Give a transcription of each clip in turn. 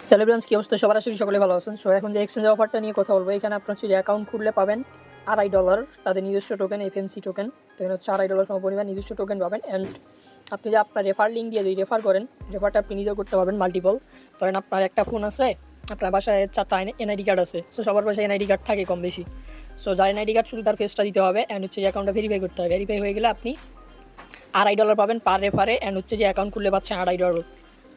তাহলে ব্রাঞ্চ কি অবস্থা, সবার আশা করি সকলে ভালো আছেন। সো এখন যে এক্সচেঞ্জ অফারটা নিয়ে কথা বলবো, এখানে আপনার হচ্ছে যে অ্যাকাউন্ট খুললে পাবেন $2.5 তাদের নিজস্ব টোকেন এফএমসি টোকেন। এখানে হচ্ছে $2.5 সমপরিমাণ নিজস্ব টোকেন পাবেন। অ্যান্ড আপনি যে আপনার রেফার লিঙ্ক দিয়ে যদি রেফার করেন, রেফারটা আপনি নিজেও করতে পারবেন মাল্টিপল। ধরেন আপনার একটা ফোন আছে, আপনার বাসায় 4টা এনআইডি কার্ড আছে। সো সবার বাসায় এনআইডি কার্ড থাকে কম বেশি। সো যার এনআইডি কার্ড শুধু তার ফেসটা দিতে হবে, অ্যান্ড হচ্ছে যে অ্যাকাউন্টটা ভেরিফাই করতে হবে। ভেরিফাই হয়ে গেলে আপনি $2.5 পাবেন পার রেফারে। অ্যান্ড হচ্ছে যে অ্যাকাউন্ট খুললে পাচ্ছেন $2.5,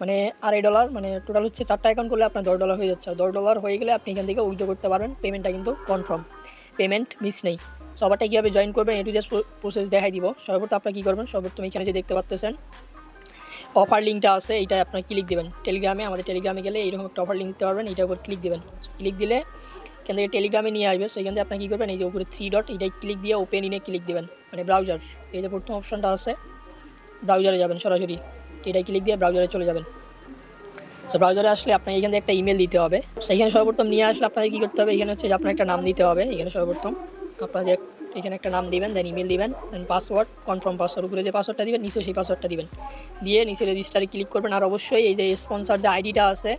মানে $2.5, মানে টোটাল হচ্ছে 4টা অ্যাকাউন্ট করলে আপনার $10 হয়ে যাচ্ছে। $10 হয়ে গেলে আপনি এখান থেকে উইথড্র করতে পারবেন। পেমেন্টটা কিন্তু কনফার্ম, পেমেন্ট মিস নেই। সবারটা কীভাবে জয়েন করবেন এটু জাস্ট প্রসেস দেখাই দিব। সর্বপ্রথম আপনার কী করবেন, সর্বপ্রথম এখানে যে দেখতে পাচ্ছেন অফার লিঙ্কটা আছে, এইটা আপনার ক্লিক দেবেন। টেলিগ্রামে, আমাদের টেলিগ্রামে গেলে এইরকম একটা অফার লিঙ্ক দিতে পারবেন, এইটার উপর ক্লিক দেবেন। ক্লিক দিলে এখান থেকে টেলিগ্রামে নিয়ে আসবে। সো এখান থেকে আপনার কী করবেন, এই যে উপরে 3 ডট, এইটাই ক্লিক দিয়ে ওপেন ইনে ক্লিক দেবেন, মানে ব্রাউজার। এই যে প্রথম অপশনটা আছে, ব্রাউজারে যাবেন সরাসরি, এটাই ক্লিক দিয়ে ব্রাউজারে চলে যাবেন। সো ব্রাউজারে আসলে আপনার এখান থেকে একটা ইমেল দিতে হবে। সেইখানে সর্বপ্রথম নিয়ে আসলে আপনাদের কী করতে হবে, এখানে হচ্ছে যে আপনার একটা নাম দিতে হবে। এখানে সর্বপ্রথম আপনার যে এখানে একটা নাম দিবেন, দেন ইমেল দিবেন, দেন পাসওয়ার্ড, কনফার্ম পাসওয়ার্ড, উপরে যে পাসওয়ার্ডটা দিবেন নিচে সেই পাসওয়ার্ডটা দিবেন, দিয়ে নিচে রেজিস্টারে ক্লিক করবেন। আর অবশ্যই এই যে স্পন্সর যে আইডিটা আছে,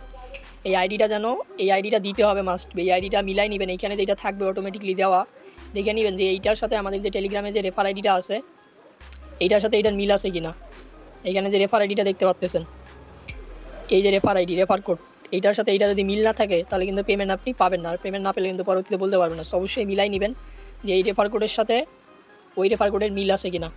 এই আইডিটা যেন, এই আইডিটা দিতে হবে মাস্ট বি। এই আইডিটা মিলাই নেবেন, এইখানে যেটা থাকবে অটোমেটিকলি দেওয়া, দেখে নেবেন যে এইটার সাথে আমাদের যে টেলিগ্রামে যে রেফার আইডিটা আছে, এইটার সাথে এইটার মিল আছে কিনা। এইখানে যে রেফার আইডিটা দেখতে পাচ্ছেন, এই যে রেফার আইডি, রেফার কোড, এইটার সাথে এইটা যদি মিল না থাকে তাহলে কিন্তু পেমেন্ট আপনি পাবেন না। আর পেমেন্ট না পেলে কিন্তু পরবর্তীতে বলতে পারবেন না। সো অবশ্যই মিলাই নেবেন যে এই রেফার কোডের সাথে ওই রেফার কোডের মিল আছে কিনা।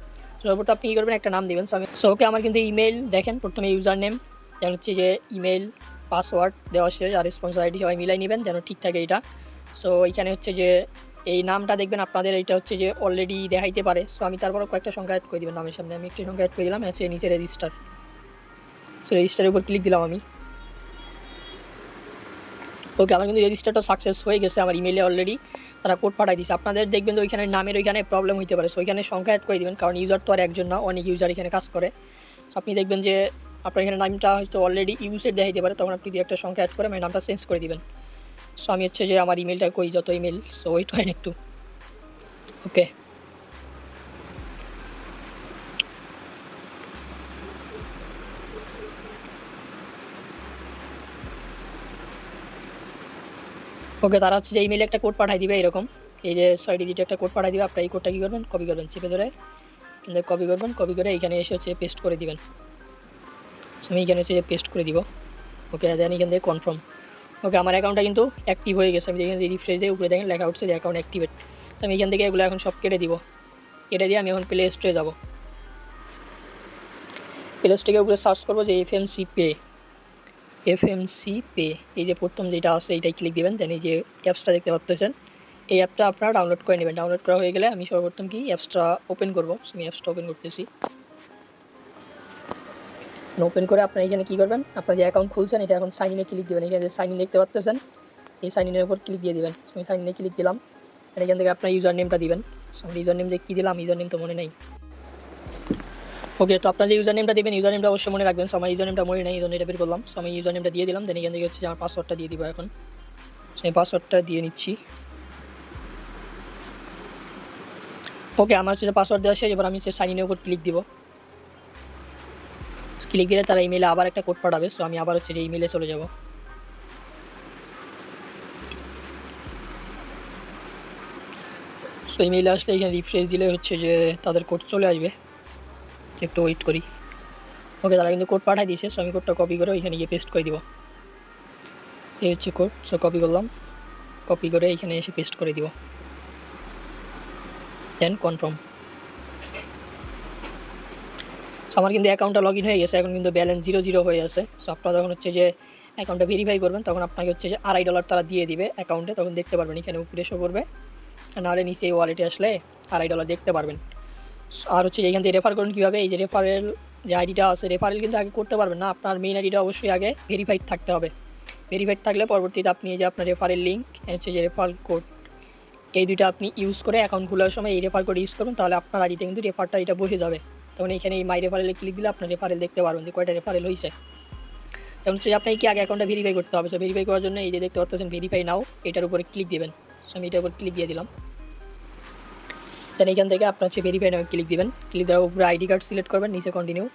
সর্বপ্রথম আপনি কী করবেন, একটা নাম দেবেন। সো ওকে, আমার কিন্তু ইমেল দেখেন, প্রথমে ইউজার নেম, যেন হচ্ছে যে ইমেল, পাসওয়ার্ড দেওয়া শেষ, আর স্পন্সর আইডি সবাই মিলাই নেবেন যেন ঠিক থাকে এইটা। সো এইখানে হচ্ছে যে এই নামটা দেখবেন আপনাদের এইটা হচ্ছে যে অলরেডি দেখাইতে পারে। সো আমি তারপরে কয়েকটা সংখ্যা অ্যাড করে দেবেন নামের সামনে, আমি একটা সংখ্যা অ্যাড করে দিলাম। হচ্ছে নিচে রেজিস্টার। সো রেজিস্টারের উপর ক্লিক দিলাম আমি। ওকে, আমার কিন্তু রেজিস্টারটা সাকসেস হয়ে গেছে। আমার ইমেলে অলরেডি তারা কোড পাঠিয়ে দিচ্ছে। আপনাদের দেখবেন যে ওইখানে নামের ওইখানে প্রবলেম হতে পারে। সো ওইখানে সংখ্যা অ্যাড করে দেবেন, কারণ ইউজার তো আর একজন না, অনেক ইউজার এখানে কাজ করে। আপনি দেখবেন যে আপনার এখানে নামটা হয়তো অলরেডি ইউজের দেখাইতে পারে, তখন আপনি একটা সংখ্যা অ্যাড করে নামটা চেঞ্জ করে দিবেন। সো আমি হচ্ছে যে আমার ইমেলটা কই, যত ইমেল, সো ওয়েট করেন একটু। ওকে, ওকে, তারা হচ্ছে যে ইমেলে একটা কোড পাঠিয়ে দিবে এরকম, এই যে 6 ডিজিট একটা কোড পাঠিয়ে দিবে। আপনার এই কোডটা কী করবেন, কপি করবেন, চেপে ধরে কিন্তু কপি করবেন, কপি করে এখানে এসে হচ্ছে পেস্ট করে দিবেন। আমি এখানে হচ্ছে পেস্ট করে দিব। ওকে, দেন এখান থেকে কনফার্ম। ওকে, আমার অ্যাকাউন্টটা কিন্তু অ্যাক্টিভ হয়ে গেছে। আমি এখানে রিফ্রেশ দিয়ে উপরে দেখেন লেখা উঠছে যে অ্যাকাউন্ট অ্যাক্টিভেট। তো আমি এখান থেকে এগুলো এখন সব কেটে দিব। কেটে দিয়ে আমি এখন প্লে স্টোরে যাব। প্লে স্টোরে উপরে সার্চ করবো যে Fmcpay। এই যে প্রথম যেটা আছে এইটাই ক্লিক দেবেন। দেন এই যে অ্যাপসটা দেখতে পাচ্ছেন, এই অ্যাপটা আপনারা ডাউনলোড করে নেবেন। ডাউনলোড করা হয়ে গেলে আমি সর্বপ্রথম কি অ্যাপসটা ওপেন করবো। আমি অ্যাপসটা ওপেন করতেছি। ওপেন করে আপনারা এখানে কী করবেন, আপনার যে অ্যাকাউন্ট খুলছেন এটা এখন সাইন ইনে ক্লিক দেবেন। এখানে যে সাইন ইন দেখতে পাচ্ছেন, এই সাইন ইনের উপর ক্লিক দিয়ে দেবেন। আমি সাইন ইনে ক্লিক দিলাম। এখান থেকে আপনার ইউজার নেমটা দিবেন। আমি ইউজার নেম যে কী দিলাম, ইউজার নেম তো মনে নেই। ওকে, তো আপনার যে ইউজার নেমটা দেবেন, ইউজার নেমটা অবশ্যই মনে রাখবেন। সো আমার ইউজার নেমটা মনে নেই, এই জন্য এটা বের করলাম। সো আমি ইউজার নেমটা দিয়ে দিলাম। দেন এখান থেকে হচ্ছে আমার পাসওয়ার্ডটা দিয়ে দিব। এখন আমি পাসওয়ার্ডটা দিয়ে নিচ্ছি। ওকে, আমার হচ্ছে পাসওয়ার্ড দেওয়া শেষ। এবার আমি হচ্ছে সাইন ইনের উপর ক্লিক দিব। ক্লিক দিলে তারা ইমেলে আবার একটা কোড পাঠাবে। সো আমি আবার হচ্ছে যে ইমেলে চলে যাব। সো ইমেলে আসলে এখানে রিফ্রেশ দিলে হচ্ছে যে তাদের কোড চলে আসবে। একটু ওয়েট করি। ওকে, তারা কিন্তু কোড পাঠিয়ে দিয়েছে। সো আমি কোডটা কপি করে এখানে গিয়ে পেস্ট করে দিব। এই হচ্ছে কোড। সো কপি করলাম, কপি করে এখানে এসে পেস্ট করে দিব। দেন কনফার্ম। সো আমার কিন্তু অ্যাকাউন্টটা লগ ইন হয়ে গেছে। এখন কিন্তু ব্যালেন্স 0 হয়ে আছে। সো আপনারা যখন হচ্ছে যে অ্যাকাউন্টটা ভেরিফাই করবেন, তখন আপনাকে হচ্ছে যে $2.5 তারা দিয়ে দিবে অ্যাকাউন্টে। তখন দেখতে পারবেন এখানে উপরে শো করবে, নাহলে নিচে এই ওয়ালেটে আসলে $2.5 দেখতে পারবেন। আর হচ্ছে এখান থেকে রেফার করুন কীভাবে, এই যে রেফারেল যে আইডিটা আছে, রেফারেল কিন্তু আগে করতে পারবেন না। আপনার মেইন আইডিটা অবশ্যই আগে ভেরিফাইড থাকতে হবে। ভেরিফাইড থাকলে পরবর্তীতে আপনি এই যে আপনার রেফারেল লিঙ্ক, হচ্ছে যে রেফারেল কোড, এই দুটো আপনি ইউজ করে অ্যাকাউন্ট খোলার সময় এই রেফার কোড ইউজ করবেন, তাহলে আপনার আইডিতে কিন্তু রেফারটা এটা বসে যাবে। তখন এখানে এই মাই রেফারেলে ক্লিক দিলে আপনার রেফারেল দেখতে পারবেন যে কয়টা রেফারেল হয়েছে। যেমন হচ্ছে আপনাকে কি আগে অ্যাকাউন্টটা ভেরিফাই করতে হবে। সো ভেরিফাই করার জন্য এই যে দেখতে পাচ্ছেন ভেরিফাই নাও, এটার উপরে ক্লিক দেবেন। সো আমি এটার উপর ক্লিক দিয়ে দিলাম। দেন এখান থেকে আপনার হচ্ছে ভেরিফাই নাও ক্লিক দিবেন। ক্লিক দেওয়ার উপরে আইডি কার্ড সিলেক্ট করবেন, নিচে কন্টিনিউ।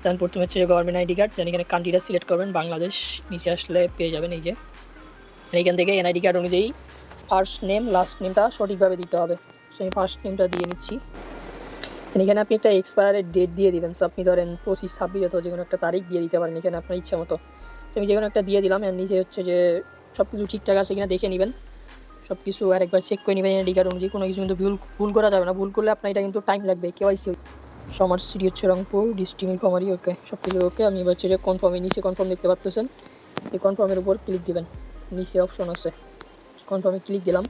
দেন প্রথমে হচ্ছে যে গভর্নমেন্ট আইডি কার্ড, দেন এখানে কান্ট্রিটা সিলেক্ট করবেন বাংলাদেশ, নিচে আসলে পেয়ে যাবেন এই যে এইখান থেকে এনআইডি কার্ড অনুযায়ী ফার্স্ট নেম লাস্ট নেমটা সঠিকভাবে দিতে হবে। সো আমি ফার্স্ট নেমটা দিয়ে নিচ্ছি। এখানে আপনি একটা এক্সপায়ারের ডেট দিয়ে দিবেন। সো আপনি ধরেন 25/26 অথবা যে কোনো একটা তারিখ দিয়ে দিতে পারেন এখানে আপনার ইচ্ছা মতো। তো আমি যে কোনো একটা দিয়ে দিলাম। এর নিচে হচ্ছে যে সব কিছু ঠিকঠাক আছে কিনা দেখে নেবেন, সব কিছু আরেকবার চেক করে নেবেন আইডি কার্ড অনুযায়ী। কোনো কিছু কিন্তু ভুল করা যাবে না, ভুল করলে আপনার এটা কিন্তু টাইম লাগবে। কেওয়াইসি সমার সিটি হচ্ছে রংপুর, ডিস্ট্রিক্ট নীলফামারী, ওকে সব কিছু ওকে। আমি এবার হচ্ছে যে কনফার্মে নিচে কনফার্ম দেখতে পাচ্ছেন, এই কনফার্মের উপর ক্লিক দিবেন, নিচে অপশন আছে কনফার্মে ক্লিক দিলাম।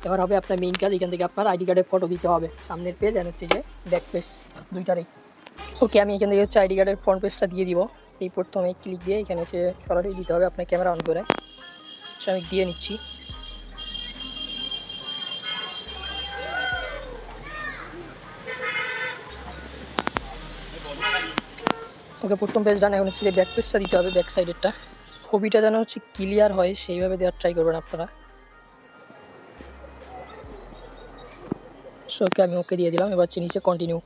এবার হবে আপনার মেইন কাজ, এখান থেকে আপনার আইডি কার্ডের ফটো দিতে হবে, সামনের পেজ আর হচ্ছে যে ব্যাক পেজ দুইটারই। ওকে আমি এখান থেকে হচ্ছে আইডি কার্ডের ফ্রন্ট পেজটা দিয়ে দিব। এই প্রথমে ক্লিক দিয়ে এখানে হচ্ছে সরাসরি দিতে হবে আপনার ক্যামেরা অন করে। আমি দিয়ে নিচ্ছি। ওকে প্রথম পেজ ডান। এখন হচ্ছে যে ব্যাক পেজটা দিতে হবে, ব্যাক সাইডেরটা। ছবিটা যেন হচ্ছে ক্লিয়ার হয় সেইভাবে দেওয়ার ট্রাই করবেন আপনারা। সো ওকে আমি ওকে দিয়ে দিলাম। এবার হচ্ছে নিচে কন্টিনিউ।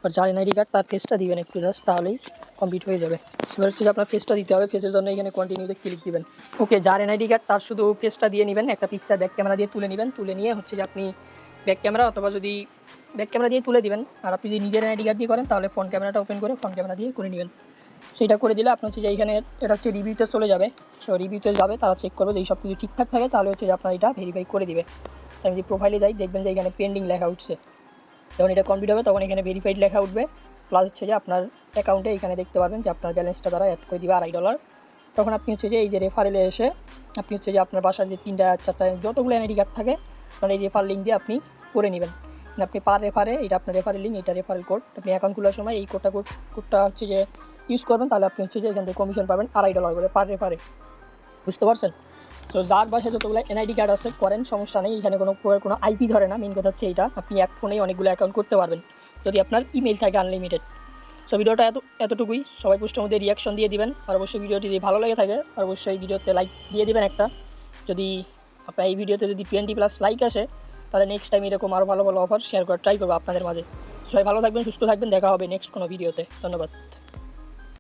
আর যার এনআইডি কার্ড তার পেজটা দিবেন একটু জাস্ট, তাহলেই কমপ্লিট হয়ে যাবে। এবার হচ্ছে আপনার পেজটা দিতে হবে, পেজের জন্য এখানে কন্টিনিউতে ক্লিক দিবেন। ওকে যার এনআইডি কার্ড তার শুধু পেজটা দিয়ে নেবেন, একটা পিকচার ব্যাক ক্যামেরা দিয়ে তুলে নেবেন। তুলে নিয়ে হচ্ছে যে আপনি ব্যাক ক্যামেরা অথবা যদি ব্যাক ক্যামেরা দিয়ে তুলে দিবেন, আর আপনি যদি নিজের এনআইডি কার্ড দিয়ে করেন তাহলে ফ্রন্ট ক্যামেরাটা ওপেন করে ফ্রন্ট ক্যামেরা দিয়ে করে নেবেন। সেটা করে দিলে আপনার হচ্ছে যে এইখানে এটা হচ্ছে রিভিউতে চলে যাবে। সো রিভিউতে যাবে, তারা চেক করবে যদি সব কিছু ঠিকঠাক থাকে তাহলে হচ্ছে যে আপনার এটা ভেরিফাই করে দিবে। আমি যদি প্রোফাইলে যাই দেখবেন যে এখানে পেন্ডিং লেখা উঠছে। যখন এটা কমপ্লিট হবে তখন এখানে ভেরিফাইড লেখা উঠবে, প্লাস হচ্ছে যে আপনার অ্যাকাউন্টে এখানে দেখতে পারবেন যে আপনার ব্যালেন্সটা তারা অ্যাড করে দিবে $2.5। তখন আপনি হচ্ছে যে এই যে রেফারেলে এসে আপনি হচ্ছে যে আপনার বাসার যে 3টা 4টা যতগুলো এনআইডি কার্ড থাকে মানে এই রেফার লিঙ্ক দিয়ে আপনি করে নেবেন। আপনি পার রেফারে, এটা আপনার রেফারেল লিঙ্ক, এটা রেফারেল কোড, আপনি অ্যাকাউন্ট খোলার সময় এই কোডটা হচ্ছে যে ইউজ করবেন, তাহলে আপনি হচ্ছে যে এখান থেকে কমিশন পাবেন $2.5 করে পার রেফারে। বুঝতে পারছেন? সো যার বাসায় যতগুলো এনআইডি কার্ড আছে করেন, সমস্যা নেই, এখানে কোনো আইপি ধরে না। মেন কথা হচ্ছে এইটা আপনি এক ফোনেই অনেকগুলো অ্যাকাউন্ট করতে পারবেন যদি আপনার ইমেল থাকে আনলিমিটেড। সো ভিডিওটা এতটুকুই। সবাই পোস্টের মধ্যে রিয়াকশন দিয়ে দিবেন, আর অবশ্যই ভিডিওটি যদি ভালো লেগে থাকে আর অবশ্যই ভিডিওতে লাইক দিয়ে দিবেন একটা। যদি আপনার এই ভিডিওতে যদি 20+ লাইক আসে তাহলে নেক্সট টাইম এরকম আরও ভালো ভালো অফার শেয়ার করার ট্রাই করবো আপনাদের মাঝে। সবাই ভালো থাকবেন, সুস্থ থাকবেন, দেখা হবে নেক্সট কোনো ভিডিওতে। ধন্যবাদ।